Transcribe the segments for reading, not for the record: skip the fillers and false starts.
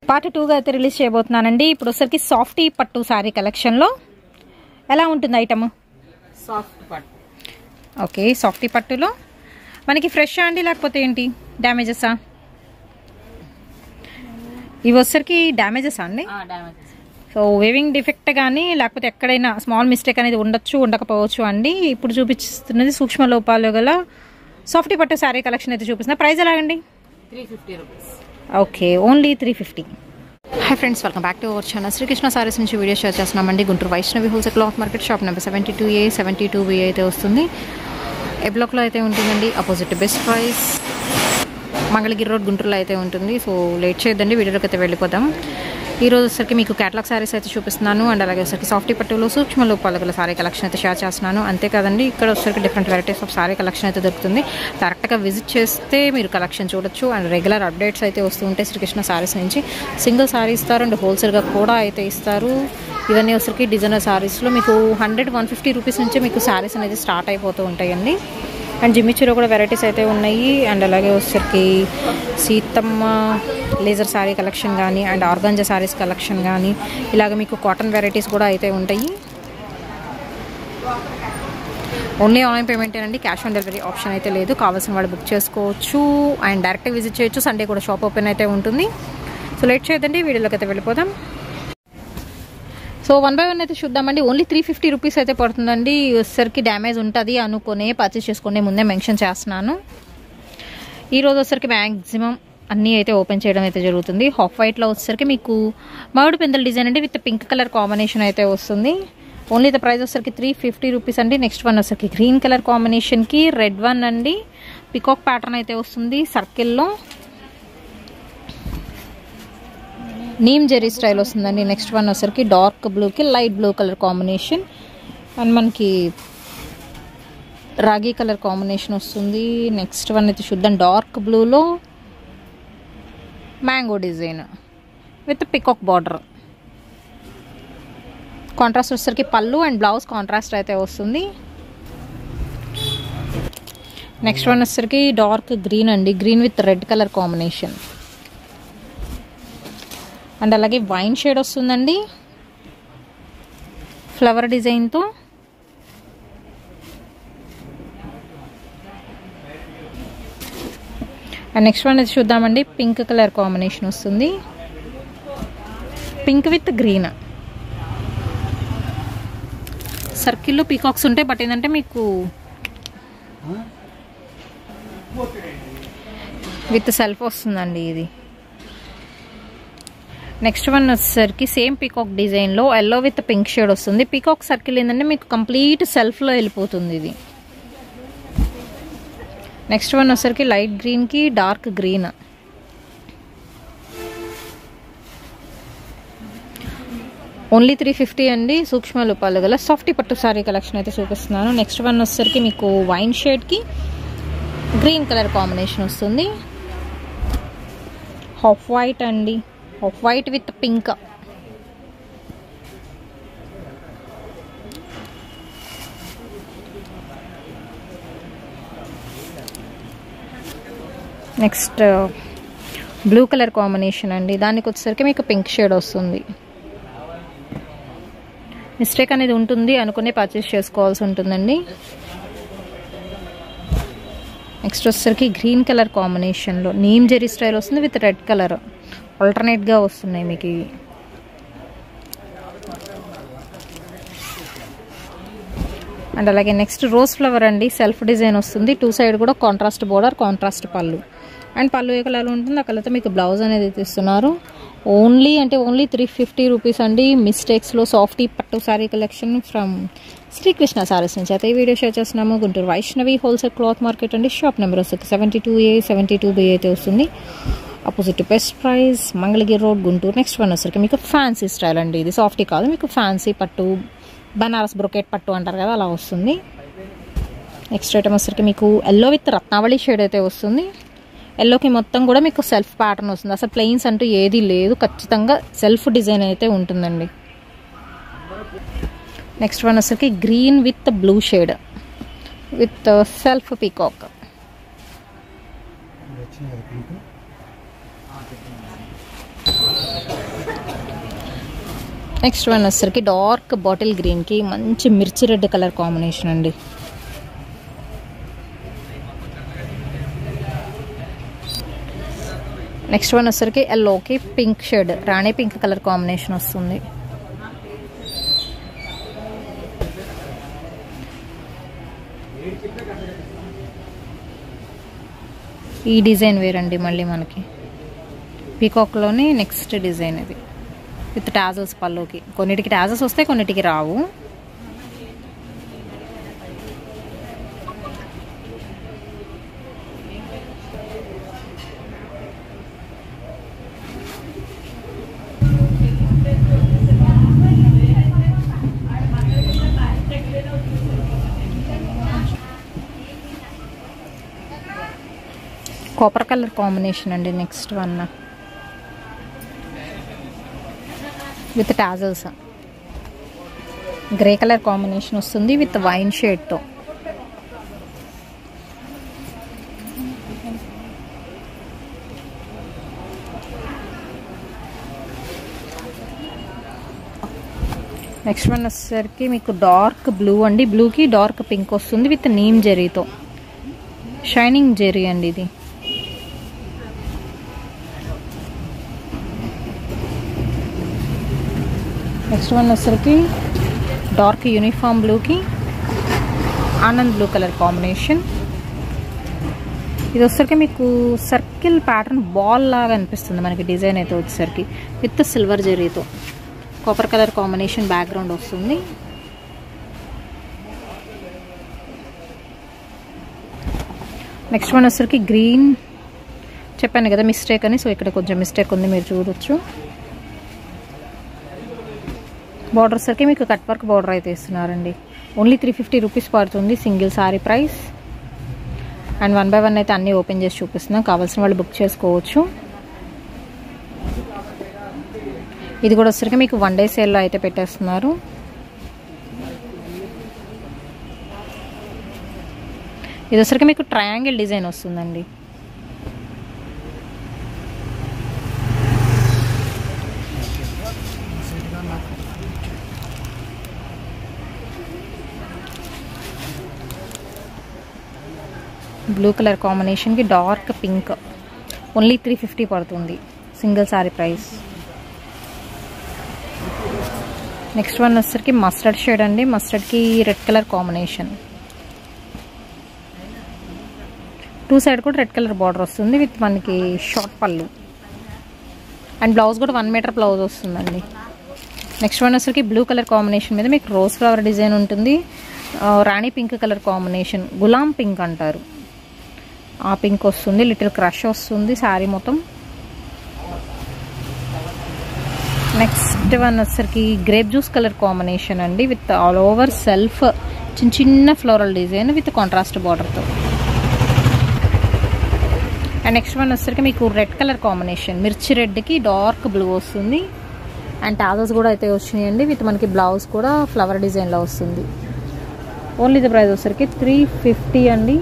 Part 2గా అయితే release చేయబోతున్నానండి. ఇప్పుడు ఒకసారికి సాఫ్టీ పట్టు శారీ కలెక్షన్లో ఎలా ఉంటుంది ఐటమ్? సాఫ్ట్ పట్టు. ఓకే, సాఫ్టీ పట్టులో మనకి ఫ్రెష్ అండి లేకపోతే ఏంటి డ్యామేజెసా? ఇవి వచ్చరికి డ్యామేజెస్ అండి. సో వేవింగ్ డిఫెక్ట్ కానీ లేకపోతే ఎక్కడైనా స్మాల్ మిస్టేక్ అనేది ఉండొచ్చు, ఉండకపోవచ్చు అండి. ఇప్పుడు చూపిస్తున్నది సూక్ష్మ లోపాలు గల సాఫ్టీ పట్టు శారీ కలెక్షన్ అయితే చూపిస్తున్నా. ప్రైస్ ఎలాగండి? 350 rupees. Okay, only 350. Hi friends, welcome back to our channel. Srikrishna sarees నుంచి వీడియో షేర్ చేస్తున్నామండి. Guntur Vaishnavi wholesale cloth market, shop number 72A 72B అయితే వస్తుంది. ఏ బ్లాక్లో అయితే ఉంటుందండి, opposite best price, Mangalagiri road, గుంటూరులో అయితే ఉంటుంది. సో లేట్ చేయొద్దండి, వీడియోలోకి అయితే వెళ్ళిపోదాం. ఈరోజు వచ్చరికి మీకు క్యాటలాగ్ శారీస్ అయితే చూపిస్తున్నాను. అండ్ అలాగే వచ్చరికి సాఫ్టీ పట్టులో సూక్ష్మ లోపాలు గల శారీ కలెక్షన్ అయితే షేర్ చేస్తున్నాను. అంతేకాదండి, ఇక్కడ వచ్చరికి different varieties of sari collection అయితే దొరుకుతుంది. డైరెక్ట్గా విజిట్ చేస్తే మీరు కలెక్షన్ చూడొచ్చు. అండ్ రెగ్యులర్ అప్డేట్స్ అయితే వస్తూ ఉంటాయి శ్రీకృష్ణ శారీస్ నుంచి. సింగిల్ శారీ ఇస్తారు అండ్ హోల్సేల్గా కూడా అయితే ఇస్తారు. ఇవన్నీ వచ్చరికి డిజైనర్ శారీస్లో మీకు 100-150 రూపీస్ నుంచి మీకు శారీస్ అనేది స్టార్ట్ అయిపోతూ ఉంటాయండి. అండ్ జిమ్మిచూలో కూడా వెరైటీస్ అయితే ఉన్నాయి. అండ్ అలాగే వచ్చరికి సీతమ్మ లేజర్ శారీ కలెక్షన్ కానీ అండ్ ఆర్గాంజా శారీస్ కలెక్షన్ కానీ ఇలాగ మీకు కాటన్ వెరైటీస్ కూడా అయితే ఉంటాయి. ఓన్లీ ఆన్లైన్ పేమెంట్ అండి, క్యాష్ ఆన్ డెలివరీ ఆప్షన్ అయితే లేదు. కావాల్సిన వాళ్ళు బుక్ చేసుకోవచ్చు అండ్ డైరెక్ట్గా విజిట్ చేయొచ్చు. సండే కూడా షాప్ ఓపెన్ అయితే ఉంటుంది. సో లేట్ చేయొద్దండి, వీడియోలోకి అయితే వెళ్ళిపోదాం. సో 1 by 1 అయితే చూద్దామండి. ఓన్లీ 350 రూపీస్ అయితే పడుతుందండి. వచ్చరికి డ్యామేజ్ ఉంటుంది అనుకునే పర్చేస్ చేసుకునే ముందే మెన్షన్ చేస్తున్నాను. ఈరోజు వచ్చరికి మ్యాక్సిమం అన్నీ అయితే ఓపెన్ చేయడం అయితే జరుగుతుంది. హాఫ్ వైట్లో వచ్చరికి మీకు మామిడి పిందెల డిజైన్ అండి విత్ పింక్ కలర్ కాంబినేషన్ అయితే వస్తుంది. ఓన్లీ ద ప్రైస్ వచ్చరికి 350 రూపీస్ అండి. నెక్స్ట్ వన్ వచ్చరికి గ్రీన్ కలర్ కాంబినేషన్కి రెడ్ వన్ అండి, పికాక్ ప్యాటర్న్ అయితే వస్తుంది సర్కిల్లో, నీమ్ జెరీ స్టైల్ వస్తుందండి. నెక్స్ట్ వన్ వచ్చరికి డార్క్ బ్లూకి light blue colour combination and మనకి రాగి కలర్ కాంబినేషన్ వస్తుంది. నెక్స్ట్ వన్ అయితే చూద్దాం, డార్క్ బ్లూలో mango design with peacock border. Contrast వచ్చరికి పళ్ళు అండ్ బ్లౌజ్ కాంట్రాస్ట్ అయితే వస్తుంది. నెక్స్ట్ వన్ వచ్చరికి డార్క్ గ్రీన్ అండి, green with red colour combination and అలాగే వైన్ షేడ్ వస్తుందండి ఫ్లవర్ డిజైన్తో. అండ్ నెక్స్ట్ వన్ అయితే చూద్దామండి, పింక్ కలర్ కాంబినేషన్ వస్తుంది, పింక్ విత్ గ్రీన్. సర్కిల్లో పీకాక్స్ ఉంటాయి, బట్ ఏంటంటే మీకు విత్ సెల్ఫ్ వస్తుందండి ఇది. నెక్స్ట్ వన్ వచ్చేసరికి సేమ్ పీకాక్ డిజైన్లో ఎల్లో విత్ పింక్ షేడ్ వస్తుంది. పీకాక్ సర్కిల్ ఏంటంటే మీకు కంప్లీట్ సెల్ఫ్లో వెళ్ళిపోతుంది ఇది. నెక్స్ట్ వన్ వచ్చేసరికి లైట్ గ్రీన్కి డార్క్ గ్రీన్. ఓన్లీ 350 అండి. సూక్ష్మ లోపాలు గల సాఫ్టీ పట్టు శారీ కలెక్షన్ అయితే చూపిస్తున్నాను. నెక్స్ట్ వన్ వచ్చేసరికి మీకు వైన్ షేడ్కి గ్రీన్ కలర్ కాంబినేషన్ వస్తుంది. హాఫ్ వైట్ అండి, off white with pink. Next blue colour combination అండి, దానికి వచ్చేసరికి మీకు పింక్ షేడ్ వస్తుంది. మిస్టేక్ అనేది ఉంటుంది అనుకునే పర్చేస్ చేసుకోవాల్సి ఉంటుందండి. నెక్స్ట్ వచ్చేసరికి గ్రీన్ కలర్ కాంబినేషన్లో నీమ్ జెరీ స్టైల్ వస్తుంది విత్ రెడ్ కలర్. ఆల్టర్నేట్గా వస్తున్నాయి మీకు ఇవి. అండ్ అలాగే నెక్స్ట్ రోజ్ ఫ్లవర్ అండి, సెల్ఫ్ డిజైన్ వస్తుంది. 2 సైడ్ కూడా కాంట్రాస్ట్ బోర్డర్, కాంట్రాస్ట్ పళ్ళు. అండ్ పళ్ళు ఏ కలర్ ఉంటుంది ఆ కలర్తో మీకు బ్లౌజ్ అనేది ఇస్తున్నారు. ఓన్లీ 350 రూపీస్ అండి. మిస్టేక్స్లో సాఫ్టీ పట్టు శారీ కలెక్షన్ ఫ్రమ్ శ్రీకృష్ణ శారీస్ నుంచి అయితే ఈ వీడియో షేర్ చేస్తున్నాము. Guntur Vaishnavi wholesale cloth market అండి, షాప్ నెంబర్ 72A 72B అయితే వస్తుంది. Opposite best price, Mangalagiri road, Guntur. Next one వచ్చరికి మీకు ఫ్యాన్సీ స్టైల్ అండి, ఇది సాఫ్టీ కాదు, మీకు ఫ్యాన్సీ పట్టు, బనారస్ బ్రొకెట్ పట్టు అంటారు కదా, అలా వస్తుంది. నెక్స్ట్ ఐటమ్ వచ్చరికి మీకు ఎల్లో విత్ రత్నావళి షేడ్ అయితే వస్తుంది. ఎల్లోకి మొత్తం కూడా మీకు సెల్ఫ్ ప్యాటర్న్ వస్తుంది. అసలు ప్లెయిన్స్ అంటూ ఏది లేదు, ఖచ్చితంగా సెల్ఫ్ డిజైన్ అయితే ఉంటుందండి. నెక్స్ట్ వన్ వచ్చరికి green with blue shade with self peacock. Next one వచ్చేసరికి డార్క్ బాటిల్ గ్రీన్కి మంచి మిర్చి రెడ్ కలర్ కాంబినేషన్ అండి. నెక్స్ట్ వన్ వచ్చేసరికి ఎల్లోకి పింక్ షేడ్ రాణి పింక్ కలర్ కాంబినేషన్ వస్తుంది. ఈ డిజైన్ వేరండి మళ్ళీ మనకి పీకాక్లోనే నెక్స్ట్ డిజైన్ ఇది విత్ టాజల్స్ పల్లోకి. కొన్నిటికి టాజల్స్ వస్తాయి, కొన్నిటికి రావు. కాపర్ కలర్ కాంబినేషన్ అండి. Next one with tassels grey colour combination వస్తుంది విత్ వైన్ షేడ్తో. నెక్స్ట్ వన్ వచ్చేసరికి మీకు డార్క్ బ్లూ అండి. బ్లూకి డార్క్ పింక్ వస్తుంది విత్ నీమ్ జెరీతో, షైనింగ్ జెరీ అండి ఇది. నెక్స్ట్ వన్ వచ్చేసరికి డార్క్ యూనిఫామ్ బ్లూకి ఆనంద్ బ్లూ కలర్ కాంబినేషన్. ఇది వచ్చేసరికి మీకు సర్కిల్ ప్యాటర్న్ బాల్ లాగా అనిపిస్తుంది మనకి డిజైన్ అయితే వచ్చేసరికి విత్ సిల్వర్ జెరీతో. కాపర్ కలర్ కాంబినేషన్ బ్యాక్గ్రౌండ్ వస్తుంది. నెక్స్ట్ వన్ వచ్చేసరికి గ్రీన్ చెప్పాను కదా మిస్టేక్ అని, సో ఇక్కడ కొంచెం మిస్టేక్ ఉంది మీరు చూడొచ్చు. బార్డర్ సరికి మీకు కట్ వర్క్ బార్డర్ అయితే ఇస్తున్నారండి. ఓన్లీ 350 రూపీస్ పడుతుంది single sari price. And 1 by 1 అయితే అన్నీ ఓపెన్ చేసి చూపిస్తున్నాం, కావాల్సిన వాళ్ళు బుక్ చేసుకోవచ్చు. ఇది కూడా వచ్చరికి మీకు 1 day సేల్లో అయితే పెట్టేస్తున్నారు. ఇది వచ్చరికి మీకు ట్రయాంగిల్ డిజైన్ వస్తుందండి. బ్లూ కలర్ కాంబినేషన్కి డార్క్ పింక్ ఓన్లీ 350 పడుతుంది single sari price. Next one వచ్చరికి మస్టర్డ్ షేడ్ అండి. మస్టర్డ్కి రెడ్ కలర్ కాంబినేషన్, 2 సైడ్ కూడా రెడ్ కలర్ బార్డర్ వస్తుంది విత్ మనకి షార్ట్ పళ్ళు. అండ్ బ్లౌజ్ కూడా 1 మీటర్ బ్లౌజ్ వస్తుందండి. నెక్స్ట్ వన్ వచ్చరికి బ్లూ కలర్ కాంబినేషన్ మీద మీకు రోజ్ ఫ్లవర్ డిజైన్ ఉంటుంది. రాణి పింక్ కలర్ కాంబినేషన్, గులాం పింక్ అంటారు, ఆ పింక్ వస్తుంది. లిటిల్ క్రష్ వస్తుంది శారీ మొత్తం. నెక్స్ట్ వన్ వచ్చరికి గ్రేప్ జ్యూస్ కలర్ కాంబినేషన్ అండి విత్ ఆల్ ఓవర్ సెల్ఫ్ చిన్న చిన్న ఫ్లోరల్ డిజైన్ విత్ కాంట్రాస్ట్ బార్డర్తో. అండ్ నెక్స్ట్ వన్ వచ్చరికి మీకు రెడ్ కలర్ కాంబినేషన్, మిర్చి రెడ్కి డార్క్ బ్లూ వస్తుంది. అండ్ టాజల్స్ కూడా అయితే వచ్చినాయండి విత్ మనకి బ్లౌజ్ కూడా ఫ్లవర్ డిజైన్లో వస్తుంది. ఓన్లీ ది ప్రైస్ వచ్చరికి 350 అండి.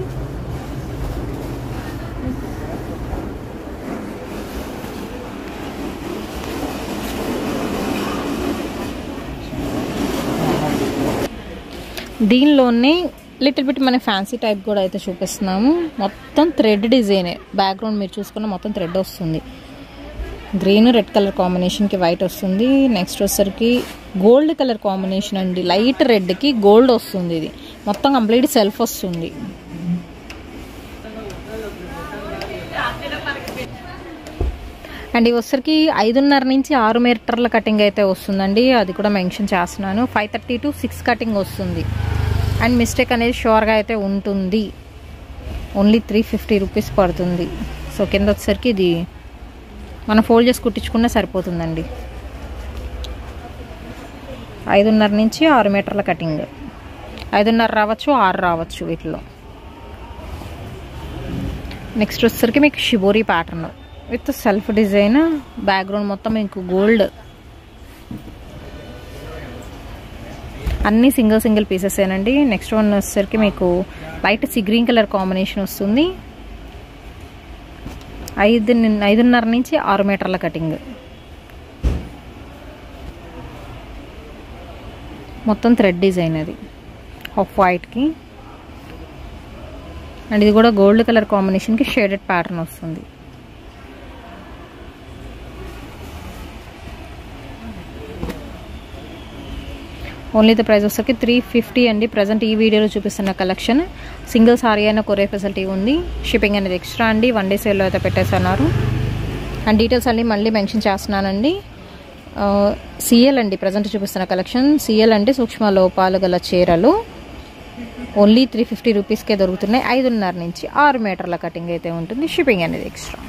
దీనిలోనే లిటిల్ బిట్ మన ఫ్యాన్సీ టైప్ కూడా అయితే చూపిస్తున్నాము. మొత్తం థ్రెడ్ డిజైనే, బ్యాక్గ్రౌండ్ మీరు చూసుకున్న మొత్తం థ్రెడ్ వస్తుంది. గ్రీన్ రెడ్ కలర్ కాంబినేషన్కి వైట్ వస్తుంది. నెక్స్ట్ వచ్చేసరికి గోల్డ్ కలర్ కాంబినేషన్ అండి, లైట్ రెడ్కి గోల్డ్ వస్తుంది. ఇది మొత్తం కంప్లీట్ సెల్ఫ్ వస్తుంది. అండ్ ఇవి వచ్చరికి 5.5 నుంచి 6 మీటర్ల కటింగ్ అయితే వస్తుందండి. అది కూడా మెన్షన్ చేస్తున్నాను. 530 to 6 కటింగ్ వస్తుంది. అండ్ మిస్టేక్ అనేది షూర్గా అయితే ఉంటుంది. ఓన్లీ 350 రూపీస్ పడుతుంది. సో కింద వచ్చేసరికి ఇది మనం ఫోల్డ్ చేసి కుట్టించుకున్నా సరిపోతుందండి. 5.5 నుంచి 6 మీటర్ల కటింగ్, 5.5 రావచ్చు, 6 రావచ్చు వీటిలో. నెక్స్ట్ వచ్చేసరికి మీకు shibori pattern with self design, background మొత్తం మీకు గోల్డ్, అన్నీ సింగిల్ పీసెస్ ఏనండి. నెక్స్ట్ వన్ వచ్చేసరికి మీకు light sea green colour combination వస్తుంది. 5.5 నుంచి 6 మీటర్ల కటింగ్. మొత్తం థ్రెడ్ డిజైన్ అది ఆఫ్ వైట్కి. అండ్ ఇది కూడా గోల్డ్ కలర్ కాంబినేషన్కి షేడెడ్ ప్యాటర్న్ వస్తుంది. ఓన్లీ ద ప్రైస్ వచ్చేసరికి 350 అండి. ప్రజెంట్ ఈ వీడియోలో చూపిస్తున్న కలెక్షన్. సింగిల్ సారీ అయినా కొరియర్ ఫెసిలిటీ ఉంది. షిప్పింగ్ అనేది ఎక్స్ట్రా అండి. 1 డే సేల్లో అయితే పెట్టేస్తున్నారు. అండ్ డీటెయిల్స్ అన్నీ మళ్ళీ మెన్షన్ చేస్తున్నానండి. సిఎల్ అండి ప్రజెంట్ చూపిస్తున్న కలెక్షన్. సిఎల్ అంటే సూక్ష్మ లోపాలు గల చీరలు ఓన్లీ 350 రూపీస్కే దొరుకుతున్నాయి. 5.5 నుంచి 6 మీటర్ల కటింగ్ అయితే ఉంటుంది. షిప్పింగ్ అనేది ఎక్స్ట్రా.